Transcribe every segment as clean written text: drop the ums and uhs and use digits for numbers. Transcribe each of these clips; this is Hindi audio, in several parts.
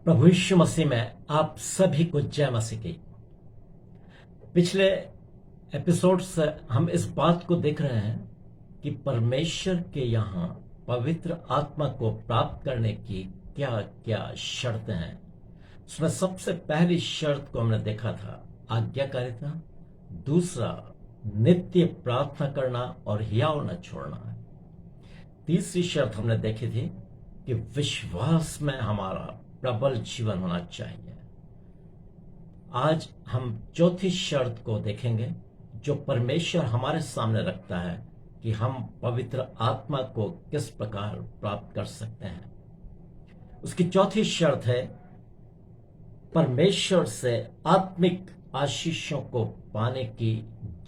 प्रभु यीशु मसीह में आप सभी को जय मसीह की। पिछले एपिसोड से हम इस बात को देख रहे हैं कि परमेश्वर के यहाँ पवित्र आत्मा को प्राप्त करने की क्या क्या शर्तें हैं। उसमें सबसे पहली शर्त को हमने देखा था आज्ञाकारिता, दूसरा नित्य प्रार्थना करना और हियाव न छोड़ना। तीसरी शर्त हमने देखी थी कि विश्वास में हमारा प्रबल जीवन होना चाहिए। आज हम चौथी शर्त को देखेंगे जो परमेश्वर हमारे सामने रखता है कि हम पवित्र आत्मा को किस प्रकार प्राप्त कर सकते हैं। उसकी चौथी शर्त है परमेश्वर से आत्मिक आशीषों को पाने की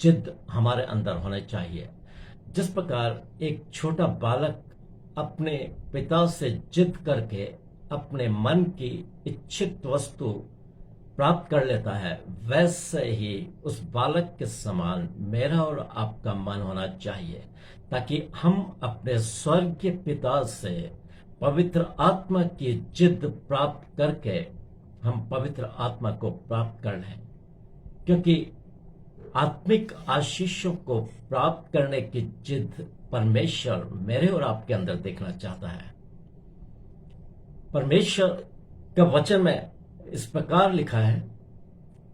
जिद हमारे अंदर होनी चाहिए। जिस प्रकार एक छोटा बालक अपने पिता से जिद करके अपने मन की इच्छित वस्तु प्राप्त कर लेता है, वैसे ही उस बालक के समान मेरा और आपका मन होना चाहिए, ताकि हम अपने स्वर्गीय पिता से पवित्र आत्मा की जिद प्राप्त करके हम पवित्र आत्मा को प्राप्त कर लें। क्योंकि आत्मिक आशीषों को प्राप्त करने की जिद परमेश्वर मेरे और आपके अंदर देखना चाहता है। परमेश्वर का वचन में इस प्रकार लिखा है,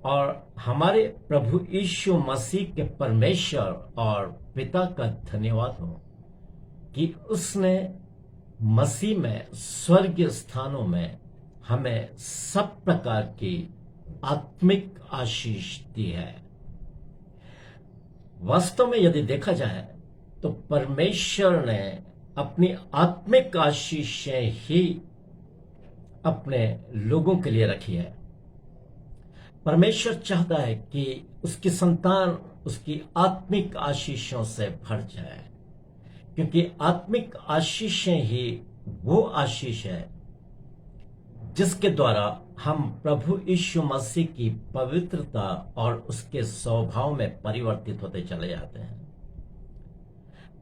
और हमारे प्रभु यीशु मसीह के परमेश्वर और पिता का धन्यवाद हो कि उसने मसीह में स्वर्गीय स्थानों में हमें सब प्रकार की आत्मिक आशीष दी है। वास्तव में यदि देखा जाए तो परमेश्वर ने अपनी आत्मिक आशीषें ही अपने लोगों के लिए रखी है। परमेश्वर चाहता है कि उसकी संतान उसकी आत्मिक आशीषों से भर जाए, क्योंकि आत्मिक आशीषें ही वो आशीष है जिसके द्वारा हम प्रभु यीशु मसीह की पवित्रता और उसके स्वभाव में परिवर्तित होते चले जाते हैं।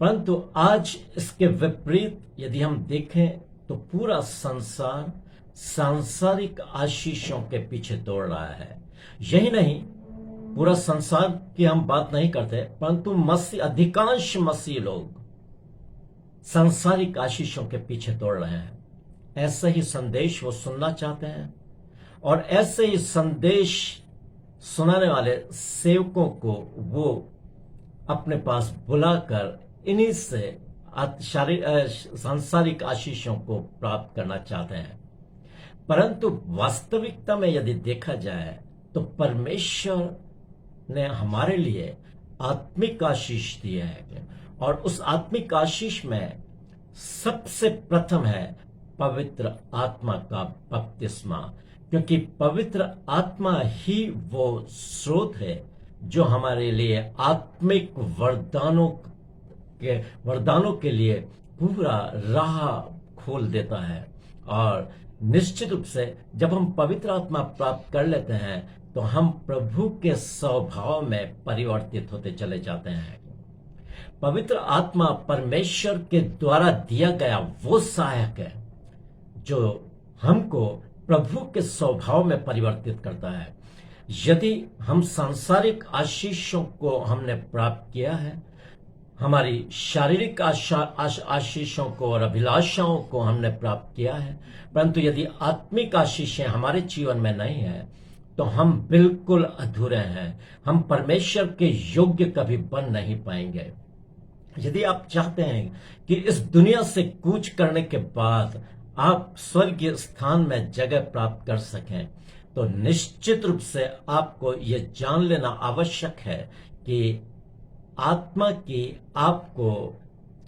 परंतु आज इसके विपरीत यदि हम देखें तो पूरा संसार सांसारिक आशीषों के पीछे दौड़ रहा है। यही नहीं, पूरा संसार की हम बात नहीं करते, परंतु अधिकांश मसीह लोग सांसारिक आशीषों के पीछे दौड़ रहे हैं। ऐसा ही संदेश वो सुनना चाहते हैं, और ऐसे ही संदेश सुनाने वाले सेवकों को वो अपने पास बुलाकर इन्हीं से सांसारिक आशीषों को प्राप्त करना चाहते हैं। परंतु वास्तविकता में यदि देखा जाए तो परमेश्वर ने हमारे लिए आत्मिक आशीष दी है, और उस आत्मिक आशीष में सबसे प्रथम है पवित्र आत्मा का बपतिस्मा। क्योंकि पवित्र आत्मा ही वो स्रोत है जो हमारे लिए आत्मिक वरदानों के लिए पूरा राह खोल देता है। और निश्चित रूप से जब हम पवित्र आत्मा प्राप्त कर लेते हैं तो हम प्रभु के स्वभाव में परिवर्तित होते चले जाते हैं। पवित्र आत्मा परमेश्वर के द्वारा दिया गया वो सहायक है जो हमको प्रभु के स्वभाव में परिवर्तित करता है। यदि हम सांसारिक आशीषों को हमने प्राप्त किया है, हमारी शारीरिक आशीषों को और अभिलाषाओं को हमने प्राप्त किया है, परंतु यदि आत्मिक आशीषें हमारे जीवन में नहीं है तो हम बिल्कुल अधूरे हैं। हम परमेश्वर के योग्य कभी बन नहीं पाएंगे। यदि आप चाहते हैं कि इस दुनिया से कूच करने के बाद आप स्वर्गीय स्थान में जगह प्राप्त कर सकें, तो निश्चित रूप से आपको यह जान लेना आवश्यक है कि आत्मा की आपको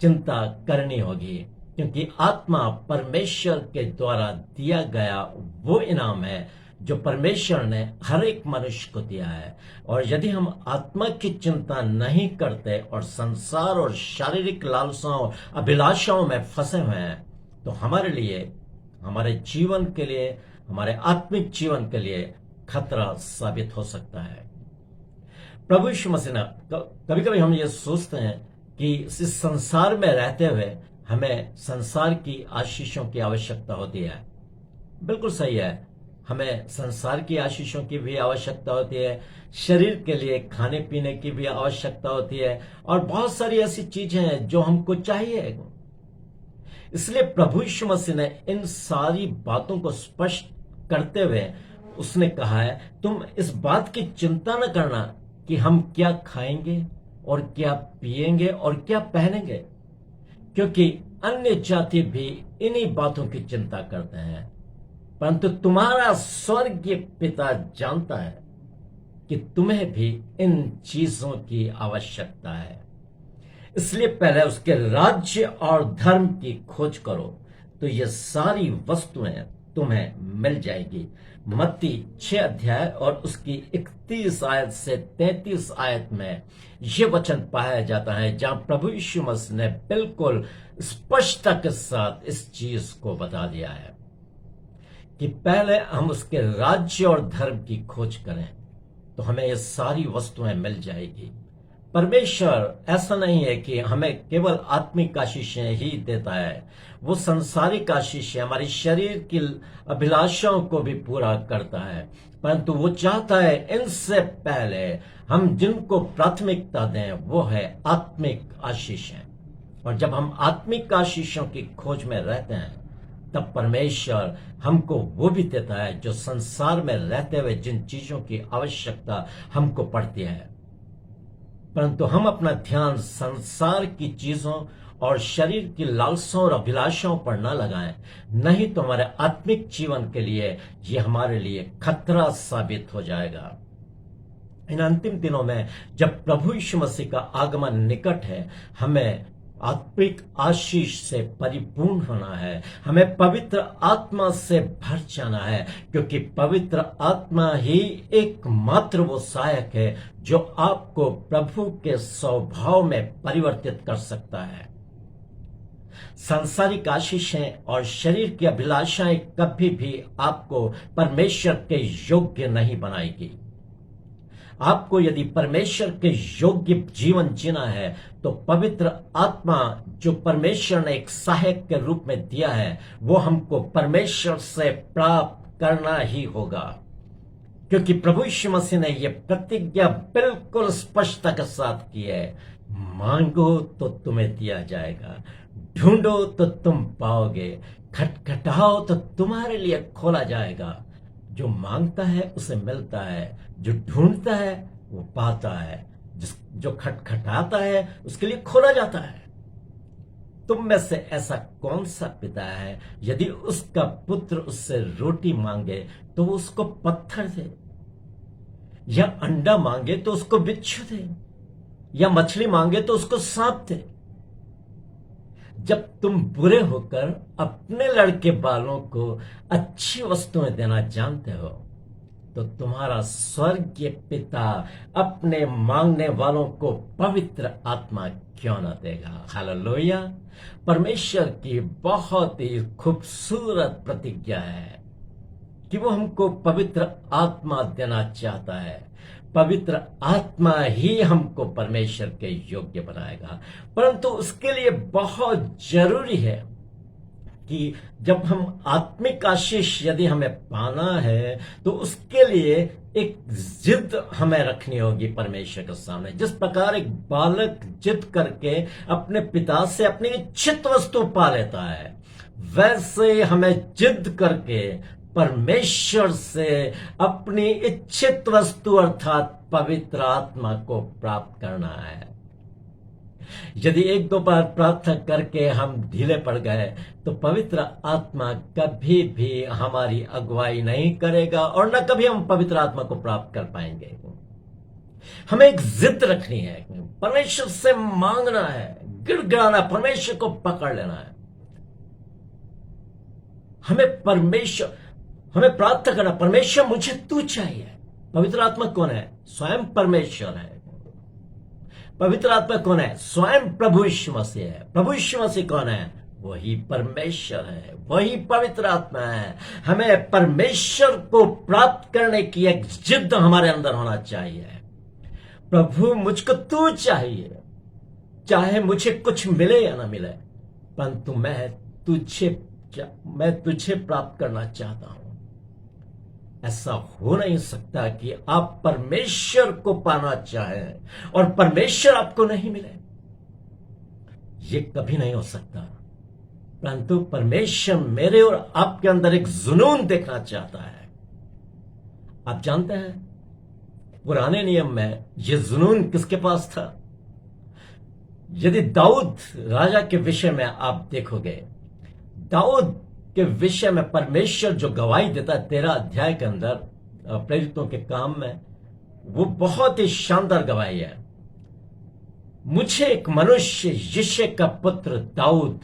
चिंता करनी होगी। क्योंकि आत्मा परमेश्वर के द्वारा दिया गया वो इनाम है जो परमेश्वर ने हर एक मनुष्य को दिया है। और यदि हम आत्मा की चिंता नहीं करते और संसार और शारीरिक लालसाओं अभिलाषाओं में फंसे हुए हैं, तो हमारे लिए, हमारे जीवन के लिए, हमारे आत्मिक जीवन के लिए खतरा साबित हो सकता है। प्रभु यीशु मसीह ने कभी कभी हम ये सोचते हैं कि इस संसार में रहते हुए हमें संसार की आशीषों की आवश्यकता होती है, बिल्कुल सही है। हमें संसार की आशीषों की भी आवश्यकता होती है, शरीर के लिए खाने पीने की भी आवश्यकता होती है, और बहुत सारी ऐसी चीजें हैं जो हमको चाहिए। इसलिए प्रभु यीशु मसीह ने इन सारी बातों को स्पष्ट करते हुए उसने कहा है, तुम इस बात की चिंता न करना कि हम क्या खाएंगे और क्या पिएंगे और क्या पहनेंगे, क्योंकि अन्य जाति भी इन्हीं बातों की चिंता करते हैं। परंतु तुम्हारा स्वर्गीय पिता जानता है कि तुम्हें भी इन चीजों की आवश्यकता है। इसलिए पहले उसके राज्य और धर्म की खोज करो, तो ये सारी वस्तुएं तुम्हें मिल जाएगी। मत्ती 6 अध्याय और उसकी 31 आयत से 33 आयत में ये वचन पाया जाता है, जहां प्रभु यीशु मसीह ने बिल्कुल स्पष्टता के साथ इस चीज को बता दिया है कि पहले हम उसके राज्य और धर्म की खोज करें तो हमें ये सारी वस्तुएं मिल जाएगी। परमेश्वर ऐसा नहीं है कि हमें केवल आत्मिक आशीषें ही देता है, वो संसारिक आशीषें हमारी शरीर की अभिलाषाओं को भी पूरा करता है, परंतु वो चाहता है इनसे पहले हम जिनको प्राथमिकता दें वो है आत्मिक आशीषें। और जब हम आत्मिक आशीषों की खोज में रहते हैं तब परमेश्वर हमको वो भी देता है जो संसार में रहते हुए जिन चीजों की आवश्यकता हमको पड़ती है। परंतु हम अपना ध्यान संसार की चीजों और शरीर की लालसाओं और अभिलाषाओं पर न लगाएं, नहीं तो हमारे आत्मिक जीवन के लिए ये हमारे लिए खतरा साबित हो जाएगा। इन अंतिम दिनों में जब प्रभु यीशु मसीह का आगमन निकट है, हमें आत्मिक आशीष से परिपूर्ण होना है, हमें पवित्र आत्मा से भर जाना है, क्योंकि पवित्र आत्मा ही एकमात्र वो सहायक है जो आपको प्रभु के स्वभाव में परिवर्तित कर सकता है। सांसारिक आशीषें और शरीर की अभिलाषाएं कभी भी आपको परमेश्वर के योग्य नहीं बनाएगी। आपको यदि परमेश्वर के योग्य जीवन जीना है तो पवित्र आत्मा जो परमेश्वर ने एक सहायक के रूप में दिया है वो हमको परमेश्वर से प्राप्त करना ही होगा, क्योंकि प्रभु यीशु मसीह ने यह प्रतिज्ञा बिल्कुल स्पष्टता के साथ की है, मांगो तो तुम्हें दिया जाएगा, ढूंढो तो तुम पाओगे, खटखटाओ तो तुम्हारे लिए खोला जाएगा। जो मांगता है उसे मिलता है, जो ढूंढता है वो पाता है, जो खटखटाता है उसके लिए खोला जाता है। तुम में से ऐसा कौन सा पिता है यदि उसका पुत्र उससे रोटी मांगे तो वो उसको पत्थर दे, या अंडा मांगे तो उसको बिच्छू दे, या मछली मांगे तो उसको सांप दे? जब तुम बुरे होकर अपने लड़के बालों को अच्छी वस्तुएं देना जानते हो तो तुम्हारा स्वर्गीय पिता अपने मांगने वालों को पवित्र आत्मा क्यों न देगा। हालेलुया। परमेश्वर की बहुत ही खूबसूरत प्रतिज्ञा है कि वो हमको पवित्र आत्मा देना चाहता है। पवित्र आत्मा ही हमको परमेश्वर के योग्य बनाएगा, परंतु उसके लिए बहुत जरूरी है कि जब हम आत्मिक आशीष यदि हमें पाना है तो उसके लिए एक जिद हमें रखनी होगी परमेश्वर के सामने। जिस प्रकार एक बालक जिद करके अपने पिता से अपनी इच्छित वस्तु पा लेता है, वैसे हमें जिद करके परमेश्वर से अपनी इच्छित वस्तु अर्थात पवित्र आत्मा को प्राप्त करना है। यदि एक दो बार प्रार्थना करके हम ढीले पड़ गए तो पवित्र आत्मा कभी भी हमारी अगुवाई नहीं करेगा और न कभी हम पवित्र आत्मा को प्राप्त कर पाएंगे। हमें एक जिद रखनी है, परमेश्वर से मांगना है, गिड़गिड़ाना, परमेश्वर को पकड़ लेना है। हमें प्रार्थना करना, परमेश्वर मुझे तू चाहिए। पवित्र आत्मा कौन है? स्वयं परमेश्वर है। पवित्र आत्मा कौन है? स्वयं प्रभु यीशु मसीह है। प्रभु यीशु मसीह कौन है? वही परमेश्वर है, वही पवित्र आत्मा है। हमें परमेश्वर को प्राप्त करने की एक जिद हमारे अंदर होना चाहिए। प्रभु मुझको तू चाहिए, चाहे मुझे कुछ मिले या ना मिले, परंतु मैं तुझे मैं तुझे प्राप्त करना चाहता हूं। ऐसा हो नहीं सकता कि आप परमेश्वर को पाना चाहें और परमेश्वर आपको नहीं मिले। ये कभी नहीं हो सकता। परंतु परमेश्वर मेरे और आपके अंदर एक जुनून देखना चाहता है। आप जानते हैं पुराने नियम में यह जुनून किसके पास था? यदि दाऊद राजा के विषय में आप देखोगे, दाऊद के विषय में परमेश्वर जो गवाही देता है 13 अध्याय के अंदर प्रेरितों के काम में, वो बहुत ही शानदार गवाही है। मुझे एक मनुष्य यिशै का पुत्र दाऊद,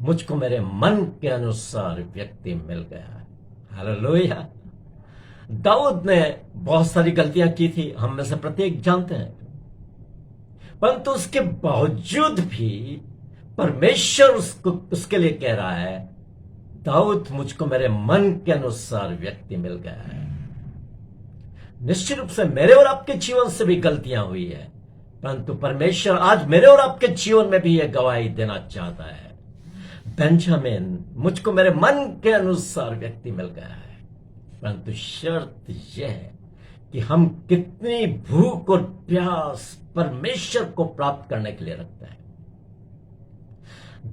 मुझको मेरे मन के अनुसार व्यक्ति मिल गया है। हालेलुया। दाऊद ने बहुत सारी गलतियां की थी, हम में से प्रत्येक जानते हैं, परंतु उसके बावजूद भी परमेश्वर उसके लिए कह रहा है, दाऊद मुझको मेरे मन के अनुसार व्यक्ति मिल गया है। निश्चित रूप से मेरे और आपके जीवन से भी गलतियां हुई है, परंतु परमेश्वर आज मेरे और आपके जीवन में भी यह गवाही देना चाहता है, बेंजामिन मुझको मेरे मन के अनुसार व्यक्ति मिल गया है। परंतु शर्त यह है कि हम कितनी भूख और प्यास परमेश्वर को प्राप्त करने के लिए रखते हैं।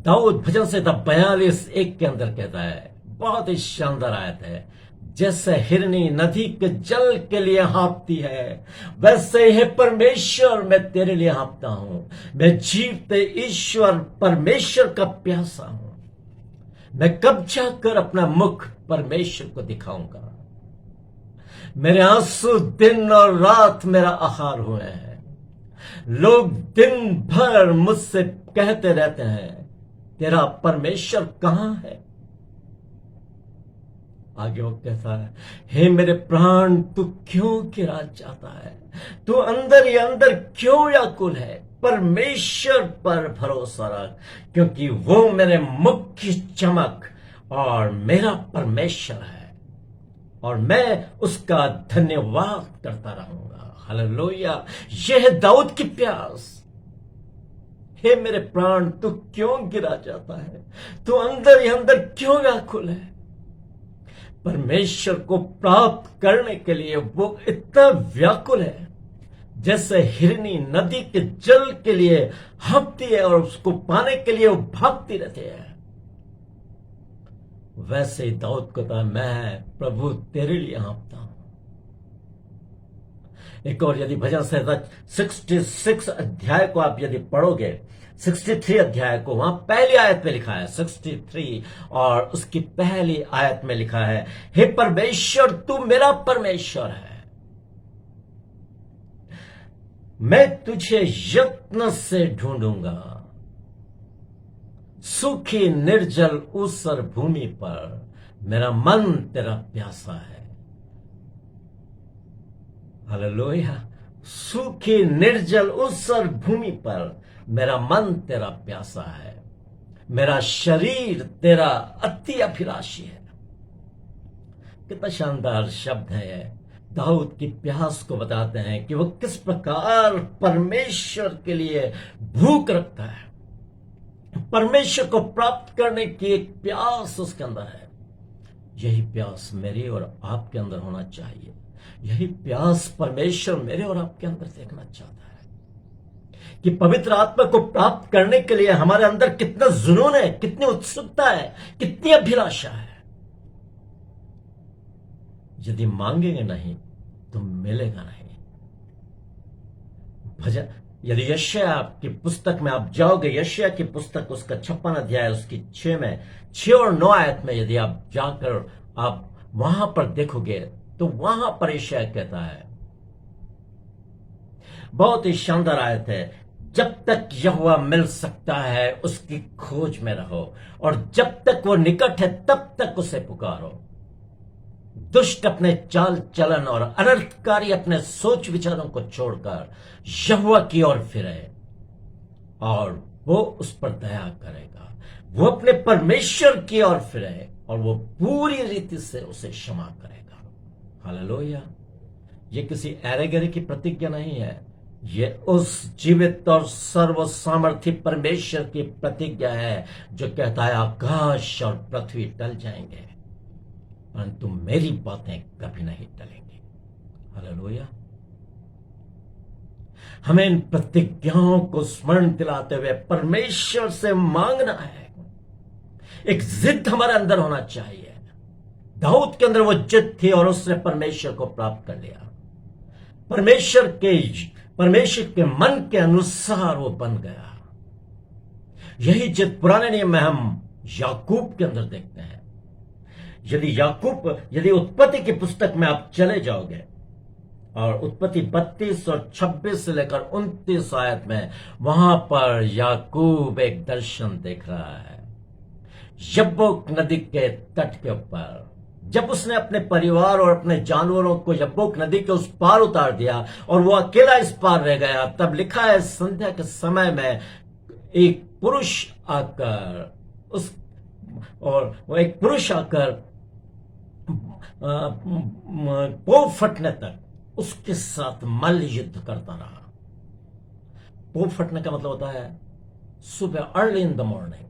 दाऊद भजन संहिता 42:1 के अंदर कहता है, बहुत ही शानदार आयत है, जैसे हिरनी नदी के जल के लिए हाँफती है, वैसे ही परमेश्वर मैं तेरे लिए हाँफता हूं। मैं जीवते ईश्वर परमेश्वर का प्यासा हूं। मैं कब जाकर अपना मुख परमेश्वर को दिखाऊंगा। मेरे आंसू दिन और रात मेरा आहार हुए हैं। लोग दिन भर मुझसे कहते रहते हैं, तेरा परमेश्वर कहां है? आगे वो कहता है, हे मेरे प्राण तू क्यों गिरा जाता है? तू अंदर ही अंदर क्यों व्याकुल है? परमेश्वर पर भरोसा रख, क्योंकि वो मेरे मुख की चमक और मेरा परमेश्वर है, और मैं उसका धन्यवाद करता रहूंगा। हालेलुया। यह है दाऊद की प्यास। हे मेरे प्राण तू क्यों गिरा जाता है? तू अंदर ही अंदर क्यों व्याकुल है? परमेश्वर को प्राप्त करने के लिए वो इतना व्याकुल है, जैसे हिरनी नदी के जल के लिए हाँफती है और उसको पाने के लिए वो भागती रहती है, वैसे ही दाऊद को था, मैं प्रभु तेरे लिए हाँफता हूं। एक और यदि भजन संहिता 66 अध्याय को आप यदि पढ़ोगे, 63 अध्याय को, वहां पहली आयत में लिखा है 63 और उसकी पहली आयत में लिखा है, हे परमेश्वर तू मेरा परमेश्वर है, मैं तुझे यत्न से ढूंढूंगा। सूखी निर्जल ऊसर भूमि पर मेरा मन तेरा प्यासा है। हालेलुया। सूखी निर्जल ऊसर भूमि पर मेरा मन तेरा प्यासा है, मेरा शरीर तेरा अति अभिलाषी है। कितना शानदार शब्द है। दाऊद की प्यास को बताते हैं कि वो किस प्रकार परमेश्वर के लिए भूख रखता है। परमेश्वर को प्राप्त करने की एक प्यास उसके अंदर है। यही प्यास मेरे और आपके अंदर होना चाहिए। यही प्यास परमेश्वर मेरे और आपके अंदर देखना चाहता है कि पवित्र आत्मा को प्राप्त करने के लिए हमारे अंदर कितना जुनून है, कितनी उत्सुकता है, कितनी अभिलाषा है। यदि मांगेंगे नहीं तो मिलेगा नहीं। भजन यदि यशायाह की पुस्तक में आप जाओगे, यशायाह की पुस्तक उसका 56 अध्याय उसकी 6 और 9 आयत में यदि आप जाकर आप वहां पर देखोगे तो वहां पर यशायाह कहता है, बहुत ही शानदार आयत है, जब तक यहोवा मिल सकता है उसकी खोज में रहो, और जब तक वो निकट है तब तक उसे पुकारो। दुष्ट अपने चाल चलन और अनर्थकारी अपने सोच विचारों को छोड़कर यहोवा की ओर फिरे और वो उस पर दया करेगा। वो अपने परमेश्वर की ओर फिरे और वो पूरी रीति से उसे क्षमा करेगा। हालेलुया। ये किसी ऐरे गरे की प्रतिज्ञा नहीं है, ये उस जीवित और सर्व सामर्थी परमेश्वर की प्रतिज्ञा है जो कहता है आकाश और पृथ्वी टल जाएंगे परंतु मेरी बातें कभी नहीं टलेंगी। हालेलुया। हमें इन प्रतिज्ञाओं को स्मरण दिलाते हुए परमेश्वर से मांगना है। एक जिद हमारे अंदर होना चाहिए। दाऊद के अंदर वो जिद थी और उसने परमेश्वर को प्राप्त कर लिया। परमेश्वर के मन के अनुसार वो बन गया। यही जिद पुराने नियम में हम याकूब के अंदर देखते हैं। यदि उत्पत्ति की पुस्तक में आप चले जाओगे और उत्पत्ति 32 और 26 से लेकर 29 आयत में वहां पर याकूब एक दर्शन देख रहा है। यब्बोक नदी के तट के ऊपर जब उसने अपने परिवार और अपने जानवरों को यब्बोक नदी के उस पार उतार दिया और वो अकेला इस पार रह गया, तब लिखा है संध्या के समय में एक पुरुष आकर पोप फटने तक उसके साथ मल्ल युद्ध करता रहा। पोप फटने का मतलब होता है सुबह अर्ली इन द मॉर्निंग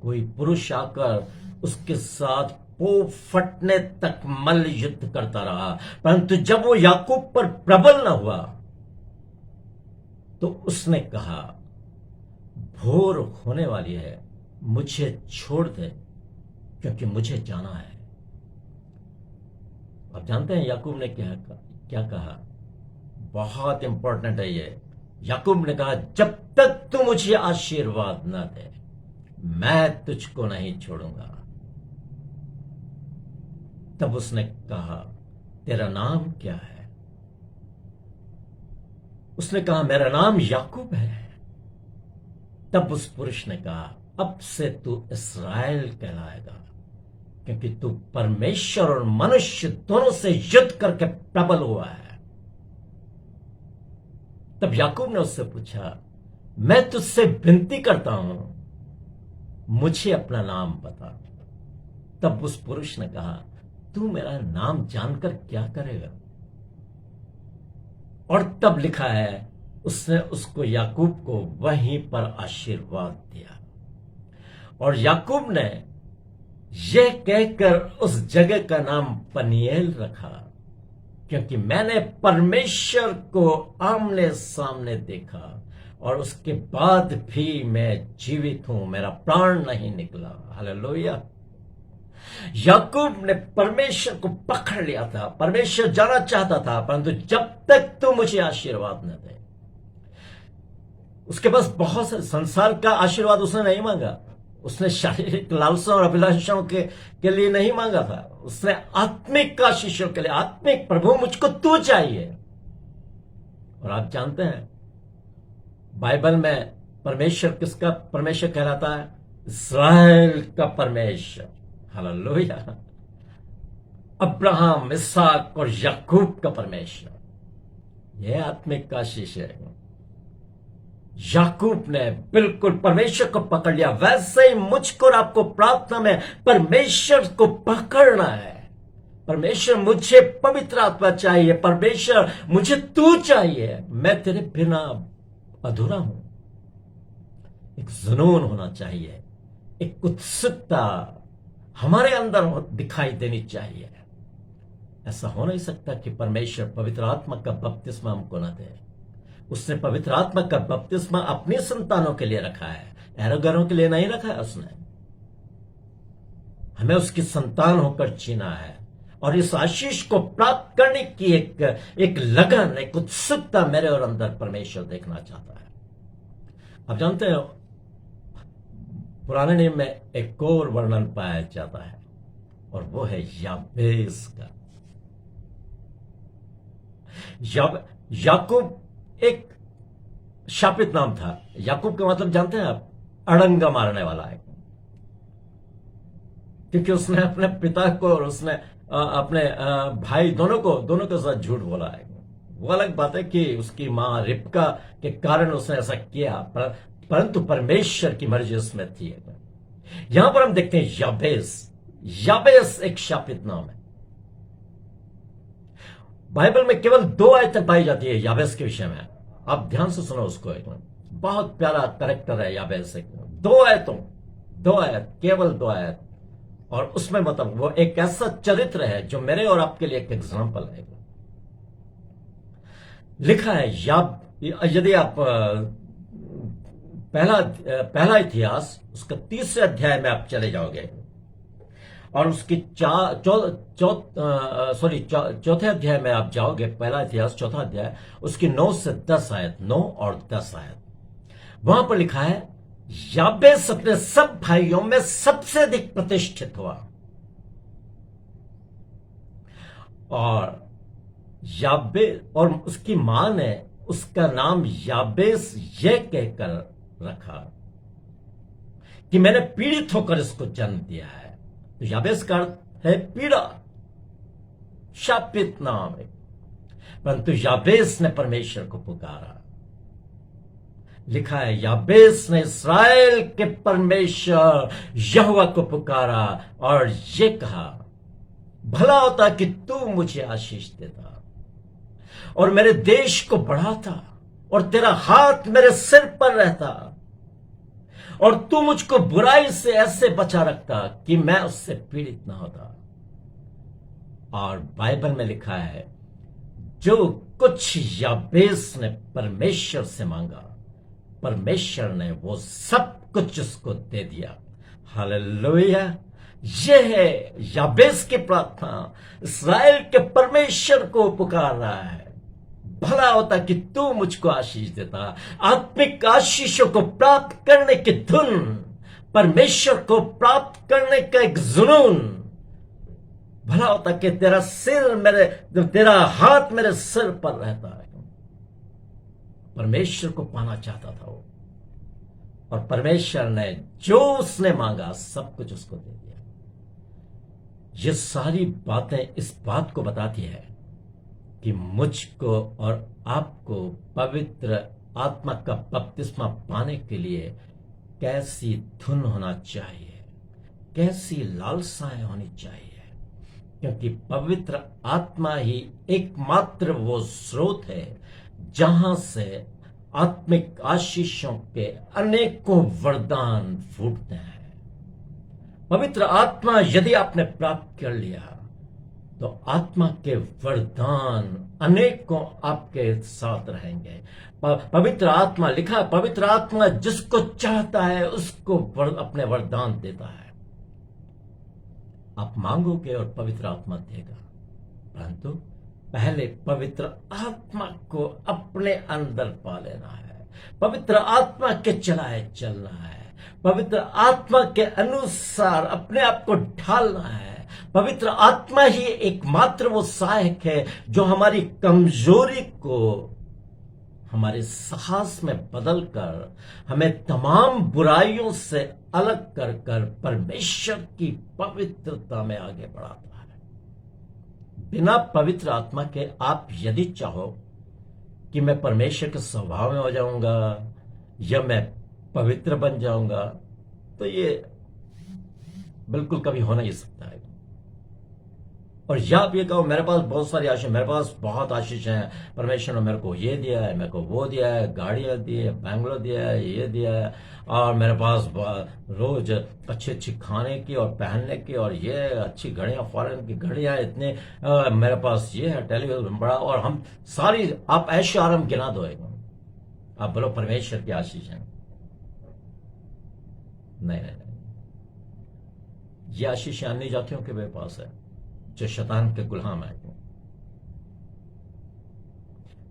कोई पुरुष आकर उसके साथ पोप फटने तक मल्ल युद्ध करता रहा। परंतु जब वो याकूब पर प्रबल न हुआ तो उसने कहा भोर होने वाली है, मुझे छोड़ दे क्योंकि मुझे जाना है। आप जानते हैं याकूब ने क्या कहा? बहुत इंपॉर्टेंट है ये। याकूब ने कहा जब तक तू मुझे आशीर्वाद न दे मैं तुझको नहीं छोड़ूंगा। तब उसने कहा तेरा नाम क्या है? उसने कहा मेरा नाम याकूब है। तब उस पुरुष ने कहा अब से तू इस्राएल कहलाएगा क्योंकि तू परमेश्वर और मनुष्य दोनों से युद्ध करके प्रबल हुआ है। तब याकूब ने उससे पूछा मैं तुझसे विनती करता हूं मुझे अपना नाम बता। तब उस पुरुष ने कहा तू मेरा नाम जानकर क्या करेगा? और तब लिखा है उसने उसको याकूब को वहीं पर आशीर्वाद दिया। और याकूब ने यह कहकर उस जगह का नाम पनीएल रखा क्योंकि मैंने परमेश्वर को आमने सामने देखा और उसके बाद भी मैं जीवित हूं, मेरा प्राण नहीं निकला। हालेलुया। याकूब ने परमेश्वर को पकड़ लिया था। परमेश्वर जाना चाहता था परंतु जब तक तू मुझे आशीर्वाद न दे। उसके पास बहुत से संसार का आशीर्वाद उसने नहीं मांगा। उसने शारीरिक लालसा और अभिलाषाओं के लिए नहीं मांगा था। उसने आत्मिक आशीषों के लिए, आत्मिक प्रभु मुझको तू चाहिए। और आप जानते हैं बाइबल में परमेश्वर किसका परमेश्वर कहलाता है? इस्राएल का परमेश्वर। हालेलुया। अब्राहम, इसहाक और याकूब का परमेश्वर। यह आत्मिक आशीष है। याकूब ने बिल्कुल परमेश्वर को पकड़ लिया। वैसे ही मुझको और आपको प्रार्थना में परमेश्वर को पकड़ना है। परमेश्वर मुझे पवित्र आत्मा चाहिए। परमेश्वर मुझे तू चाहिए। मैं तेरे बिना अधूरा हूं। एक जुनून होना चाहिए, एक उत्सुकता हमारे अंदर दिखाई देनी चाहिए। ऐसा हो नहीं सकता कि परमेश्वर पवित्र आत्मा का बपतिस्मा हमको न दे। उसने पवित्र आत्मा का बपतिस्मा अपनी संतानों के लिए रखा है, एरोगरों के लिए नहीं रखा है। उसने हमें उसकी संतान होकर जीना है और इस आशीष को प्राप्त करने की एक लगन, एक उत्सुकता मेरे और अंदर परमेश्वर देखना चाहता है। आप जानते हैं पुराने नियम में एक और वर्णन पाया जाता है और वो है याबेस का। याकूब एक शापित नाम था। याकूब का मतलब जानते हैं आप? अड़ंगा मारने वाला है। क्योंकि उसने अपने पिता को और उसने अपने भाई दोनों के साथ झूठ बोला है। वो अलग बात है कि उसकी मां रिबका के कारण उसने ऐसा किया, परंतु परमेश्वर की मर्जी उसमें थी। यहां पर हम देखते हैं याबेस एक शापित नाम है। बाइबल में केवल 2 आयतें पाई जाती है याबेस के विषय में। आप ध्यान से सुनो उसको, एक बहुत प्यारा कैरेक्टर है याबेस। 2 आयतों, 2 आयत, केवल 2 आयत, और उसमें मतलब वो एक ऐसा चरित्र है जो मेरे और आपके लिए एक एग्जाम्पल है। लिखा है यदि आप पहला इतिहास उसका 3 अध्याय में आप चले जाओगे और उसकी चौथे अध्याय में आप जाओगे, पहला इतिहास 4 अध्याय, उसकी 9 से 10 आयत, 9 और 10 आयत, वहां पर लिखा है याबेस अपने सब भाइयों में सबसे अधिक प्रतिष्ठित हुआ। और और उसकी मां ने उसका नाम याबेस यह कहकर रखा कि मैंने पीड़ित होकर इसको जन्म दिया है। तो याबेस का अर्थ है पीड़ा, शापित नाम है। परंतु याबेस ने परमेश्वर को पुकारा। लिखा है याबेस ने इस्राएल के परमेश्वर यहोवा को पुकारा और ये कहा, भला होता कि तू मुझे आशीष देता और मेरे देश को बढ़ाता और तेरा हाथ मेरे सिर पर रहता और तू मुझको बुराई से ऐसे बचा रखता कि मैं उससे पीड़ित ना होता। और बाइबल में लिखा है जो कुछ याबेस ने परमेश्वर से मांगा, परमेश्वर ने वो सब कुछ उसको दे दिया। हालेलुया। यह है याबेस की प्रार्थना, इस्राएल के परमेश्वर को पुकार रहा है, भला होता कि तू मुझको आशीष देता। आत्मिक आशीषों को प्राप्त करने की धुन, परमेश्वर को प्राप्त करने का एक जुनून, भला होता कि तेरा हाथ मेरे सिर पर रहता है। परमेश्वर को पाना चाहता था वो, और परमेश्वर ने जो उसने मांगा सब कुछ उसको दे दिया। ये सारी बातें इस बात को बताती है कि मुझको और आपको पवित्र आत्मा का बपतिस्मा पाने के लिए कैसी धुन होना चाहिए, कैसी लालसाएं होनी चाहिए, क्योंकि पवित्र आत्मा ही एकमात्र वो स्रोत है जहां से आत्मिक आशीषों के अनेकों वरदान फूटते हैं। पवित्र आत्मा यदि आपने प्राप्त कर लिया तो आत्मा के वरदान अनेकों आपके साथ रहेंगे। पवित्र आत्मा, लिखा है पवित्र आत्मा जिसको चाहता है उसको अपने वरदान देता है। आप मांगोगे और पवित्र आत्मा देगा, परंतु पहले पवित्र आत्मा को अपने अंदर पा लेना है, पवित्र आत्मा के चलाए चलना है, पवित्र आत्मा के अनुसार अपने आप को ढालना है। पवित्र आत्मा ही एकमात्र वो सहायक है जो हमारी कमजोरी को हमारे साहस में बदलकर हमें तमाम बुराइयों से अलग कर कर परमेश्वर की पवित्रता में आगे बढ़ाता है। बिना पवित्र आत्मा के आप यदि चाहो कि मैं परमेश्वर के स्वभाव में हो जाऊंगा या मैं पवित्र बन जाऊंगा, तो ये बिल्कुल कभी हो नहीं सकता है। और या आप ये कहो मेरे पास बहुत सारी आशीष, मेरे पास बहुत आशीष हैं, परमेश्वर ने मेरे को ये दिया है, मेरे को वो दिया है, गाड़ियां दी है, बंगलो दिया है, ये दिया है, और मेरे पास रोज अच्छी अच्छी खाने की और पहनने की और ये अच्छी घड़ियां, फॉरेन की घड़ियां इतने, मेरे पास ये है टेलीविजन बड़ा, और हम सारी आप ऐशो आराम गिना दो। आप बोलो परमेश्वर की आशीष है। नहीं नहीं नहीं, ये आशीष अन्य जातियों के मेरे पास है जो शैतान के गुलाम है।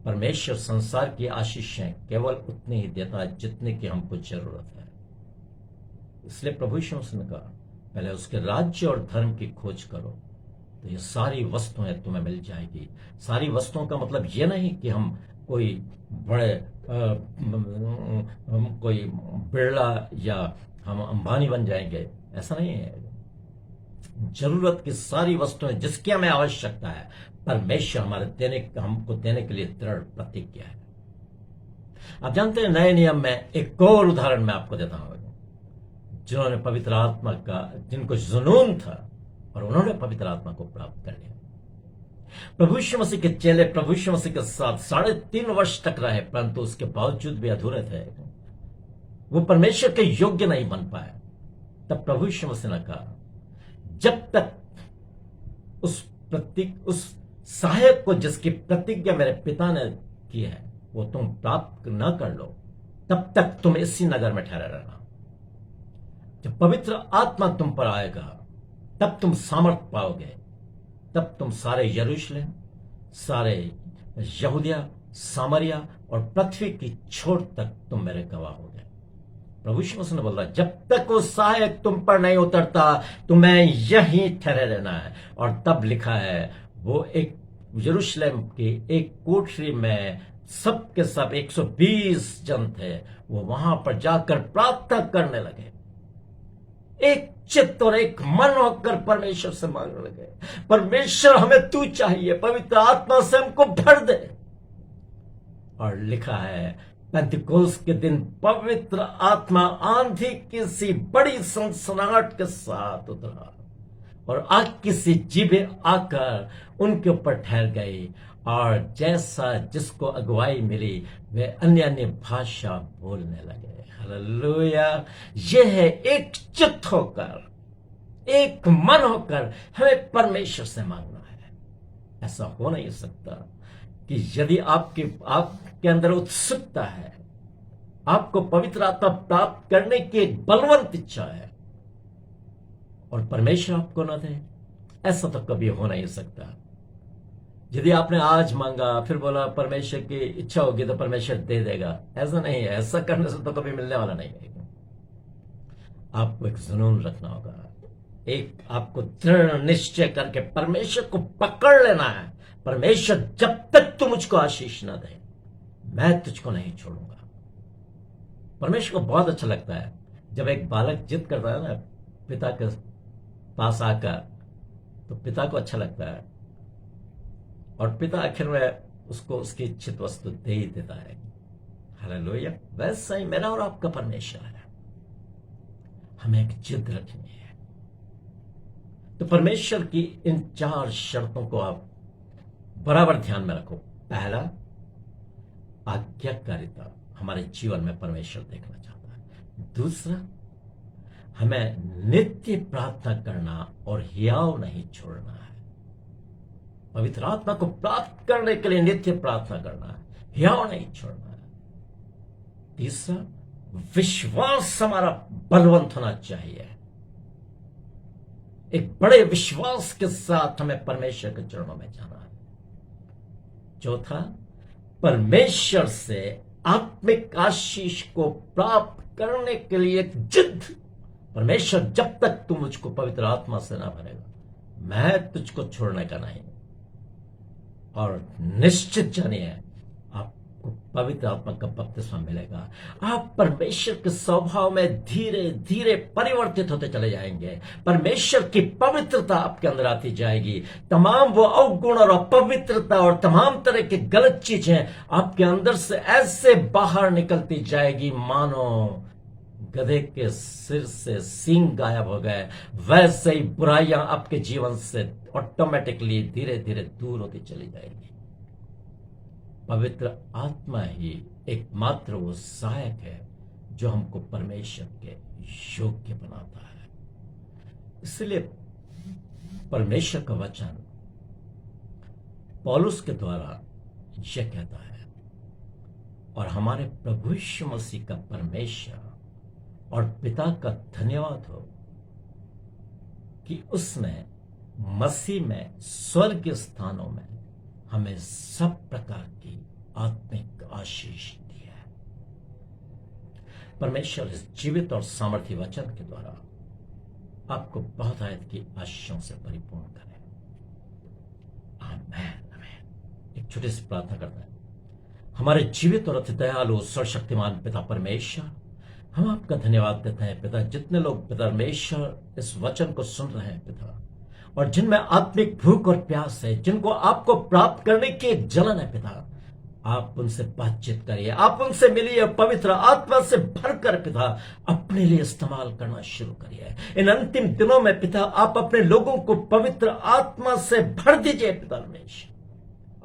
परमेश्वर संसार की आशीषें केवल उतनी ही देता है जितने की हमको जरूरत है। इसलिए प्रभु यीशु मसीह ने कहा पहले उसके राज्य और धर्म की खोज करो तो ये सारी वस्तुएं तुम्हें मिल जाएगी। सारी वस्तुओं का मतलब ये नहीं कि हम कोई बड़े कोई बिरला या हम अंबानी बन जाएंगे, ऐसा नहीं है। जरूरत की सारी वस्तुएं जिसकी हमें आवश्यकता है परमेश्वर हमको देने के लिए दृढ़ प्रतिज्ञा है। आप जानते हैं नए नियम में एक और उदाहरण मैं आपको देता हूं, जिन्होंने पवित्र आत्मा का, जिनको जुनून था और उन्होंने पवित्र आत्मा को प्राप्त कर लिया। प्रभु यीशु मसीह के चेले प्रभु यीशु मसीह के साथ 3.5 वर्ष तक रहे, परंतु उसके बावजूद भी अधूरे थे। वो परमेश्वर के योग्य नहीं बन पाए। तब प्रभु यीशु मसीह ने कहा, जब तक उस सहायक को जिसकी प्रतिज्ञा मेरे पिता ने की है वो तुम प्राप्त न कर लो, तब तक तुम इसी नगर में ठहरे रहना। जब पवित्र आत्मा तुम पर आएगा तब तुम सामर्थ पाओगे, तब तुम सारे यरूशलेम, सारे यहूदिया, सामरिया और पृथ्वी की छोर तक तुम मेरे गवाह होगे। प्रभु यीशु मसीह ने बोला, जब तक वो सहायक तुम पर नहीं उतरता तुम्हें यहीं ठहरे रहना है। और तब लिखा है, वो एक यरूशलेम की एक कोठरी में सब के सब 120 जन थे, वो वहां पर जाकर प्रार्थना करने लगे, एक चित्त और एक मन होकर परमेश्वर से मांगने लगे, परमेश्वर हमें तू चाहिए, पवित्र आत्मा से हमको भर दे। और लिखा है, पेंतिकोस्त के दिन पवित्र आत्मा आंधी की सी बड़ी सनसनाहट के साथ उतरा और आग की सी जीभें आकर उनके ऊपर ठहर गई, और जैसा जिसको अगुवाई मिली वे अन्य अन्य भाषा बोलने लगे। हालेलुया। यह है एक चित्त होकर, एक मन होकर हमें परमेश्वर से मांगना है। ऐसा हो नहीं सकता कि यदि आपके अंदर उत्सुकता है, आपको पवित्र आत्मा प्राप्त करने की एक बलवंत इच्छा है और परमेश्वर आपको ना दे, ऐसा तो कभी हो नहीं सकता। यदि आपने आज मांगा फिर बोला परमेश्वर की इच्छा होगी तो परमेश्वर दे देगा, ऐसा नहीं है। ऐसा करने से तो कभी मिलने वाला नहीं है। आपको एक जुनून रखना होगा, एक आपको दृढ़ निश्चय करके परमेश्वर को पकड़ लेना है। परमेश्वर, जब तक तू मुझको आशीष ना दे मैं तुझको नहीं छोड़ूंगा। परमेश्वर को बहुत अच्छा लगता है जब एक बालक जिद करता है ना पिता के पास आकर, तो पिता को अच्छा लगता है और पिता आखिर में उसको उसकी इच्छित वस्तु दे ही देता है। हालेलुया। वैसा ही मेरा और आपका परमेश्वर है, हमें एक जिद रखनी है। तो परमेश्वर की इन 4 शर्तों को आप बराबर ध्यान में रखो। पहला, आज्ञाकारिता, हमारे जीवन में परमेश्वर देखना चाहता है। दूसरा, हमें नित्य प्रार्थना करना और हियाव नहीं छोड़ना है। पवित्र आत्मा को प्राप्त करने के लिए नित्य प्रार्थना करना है, हियाव नहीं छोड़ना है। तीसरा, विश्वास हमारा बलवंत होना चाहिए। एक बड़े विश्वास के साथ हमें परमेश्वर के चरणों में जाना है। चौथा, परमेश्वर से आत्मिक आशीष को प्राप्त करने के लिए एक जिद। परमेश्वर, जब तक तू मुझको पवित्र आत्मा से ना भरेगा मैं तुझको छोड़ने का नहीं। और निश्चित जानिए आपको पवित्र आत्मा का बपतिस्मा मिलेगा। आप परमेश्वर के स्वभाव में धीरे धीरे परिवर्तित होते चले जाएंगे। परमेश्वर की पवित्रता आपके अंदर आती जाएगी। तमाम वो अवगुण और अपवित्रता और तमाम तरह की गलत चीजें आपके अंदर से ऐसे बाहर निकलती जाएगी मानो गधे के सिर से सींग गायब हो गए। वैसे ही बुराइयां आपके जीवन से ऑटोमेटिकली धीरे धीरे दूर होती चली जाएगी। पवित्र आत्मा ही एकमात्र वो सहायक है जो हमको परमेश्वर के योग्य बनाता है। इसलिए परमेश्वर का वचन पौलुस के द्वारा यह कहता है, और हमारे प्रभु यीशु मसीह का परमेश्वर और पिता का धन्यवाद हो कि उसने मसीह में स्वर्गीय स्थानों में हमें सब प्रकार की आत्मिक आशीष दी है। परमेश्वर इस जीवित और सामर्थी वचन के द्वारा आपको बहुत आयत की आशीषों से परिपूर्ण करे। आमीन आमीन। एक छोटी सी प्रार्थना करते हैं। हमारे जीवित और अति दयालु सर्वशक्तिमान पिता परमेश्वर, हम आपका धन्यवाद देते हैं पिता। जितने लोग पिता परमेश्वर इस वचन को सुन रहे हैं पिता, और जिनमें आत्मिक भूख और प्यास है, जिनको आपको प्राप्त करने की एक जलन है पिता, आप उनसे बातचीत करिए, आप उनसे मिलिए, पवित्र आत्मा से भरकर पिता अपने लिए इस्तेमाल करना शुरू करिए। इन अंतिम दिनों में पिता आप अपने लोगों को पवित्र आत्मा से भर दीजिए पिता परमेश्वर।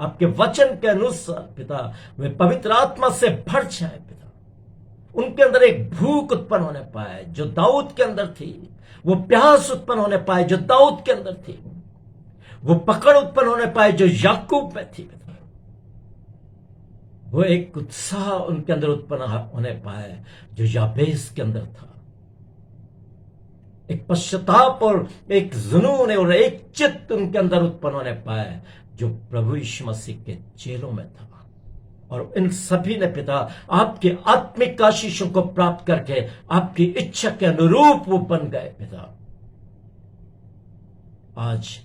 आपके वचन के अनुसार पिता वे पवित्र आत्मा से भर जाए पिता। उनके अंदर एक भूख उत्पन्न होने पाए जो दाऊद के अंदर थी, वो प्यास उत्पन्न होने पाए जो दाऊद के अंदर थी, वो पकड़ उत्पन्न होने पाए जो याकूब में थी पिता। वो एक उत्साह उनके अंदर उत्पन्न होने पाए जो याबेस के अंदर था। एक पश्चाताप और एक जुनून और एक चित्त उनके अंदर उत्पन्न होने पाए जो प्रभु यीशु मसीह के चेलों में था। और इन सभी ने पिता आपके आत्मिक आशीषों को प्राप्त करके आपकी इच्छा के अनुरूप वो बन गए पिता। आज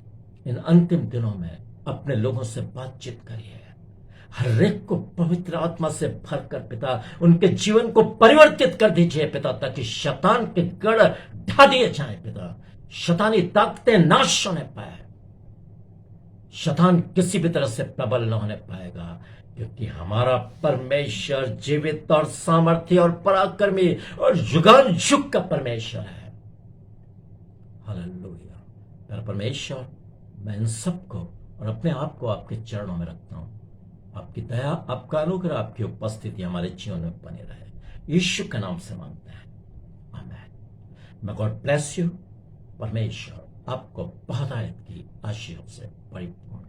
इन अंतिम दिनों में अपने लोगों से बातचीत करिए, हर एक को पवित्र आत्मा से भरकर पिता उनके जीवन को परिवर्तित कर दीजिए पिता, ताकि शैतान के गढ़ ढा दिए जाए पिता, शैतानी ताकतें नाश होने पाए, शैतान किसी भी तरह से प्रबल न होने पाएगा, क्योंकि हमारा परमेश्वर जीवित और सामर्थ्य और पराक्रमी और युगान युग का परमेश्वर है। हालेलुया। मेरा परमेश्वर, मैं इन सबको और अपने आप को आपके चरणों में रखता हूं। आपकी दया, आपका अनुग्रह, आपकी उपस्थिति हमारे जीवन में बने रहे, यीशु के नाम से मांगते हैं, आमीन। मैं गॉड ब्लेस यू। परमेश्वर आपको बहुतायत की आशीर्वाद से परिपूर्ण